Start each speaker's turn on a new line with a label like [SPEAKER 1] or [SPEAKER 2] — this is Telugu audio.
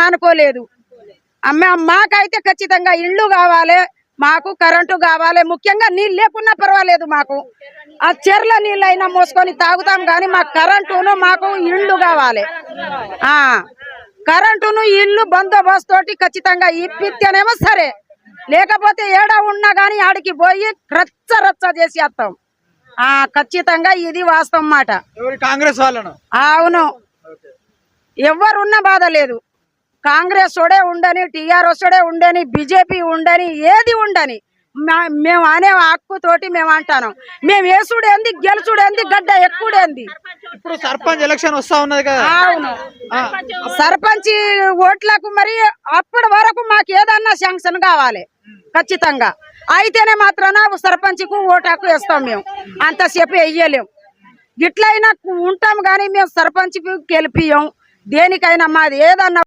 [SPEAKER 1] అనుకోలేదు. మాకైతే ఖచ్చితంగా ఇళ్ళు కావాలి, మాకు కరెంటు కావాలి, ముఖ్యంగా నీళ్ళు లేకున్నా పర్వాలేదు, మాకు ఆ చెర్ల నీళ్ళైనా మోసుకొని తాగుతాం కానీ మాకు కరెంటును మాకు ఇళ్ళు కావాలి. కరెంటును ఇల్లు బందోబస్తు తోటి ఖచ్చితంగా ఇప్పిస్తేనేమో సరే, లేకపోతే ఏడా ఉన్నా కానీ ఆడికి పోయి రచ్చ రచ్చ చేసి వస్తాం. ఖచ్చితంగా ఇది వాస్తవం మాట.
[SPEAKER 2] కాంగ్రెస్ వాళ్ళను
[SPEAKER 1] అవును, ఎవరున్నా బాధ లేదు. కాంగ్రెస్ ఓడే ఉండని, టీఆర్ఎస్ ఓడే ఉండని, బీజేపీ ఉండని, ఏది ఉండని మేము అనే హక్కుతోటి మేము అంటాను. మేము వేసుడేంది, గెలుచుడేంది, గడ్డ ఎక్కుడేంది.
[SPEAKER 2] ఇప్పుడు సర్పంచ్ ఎలక్షన్ వస్తా ఉన్నది కదా.
[SPEAKER 1] అవును, సర్పంచ్ ఓట్లకు మరి అప్పటి వరకు మాకు ఏదన్నా శాంక్షన్ కావాలి ఖచ్చితంగా. అయితేనే మాత్రాన సర్పంచ్కు ఓటాకు వేస్తాం. మేము అంతసేపు వెయ్యలేం, గిట్లయినా ఉంటాం కానీ మేము సర్పంచ్కి గెలిపియం. దేనికైనా మాది ఏదన్నా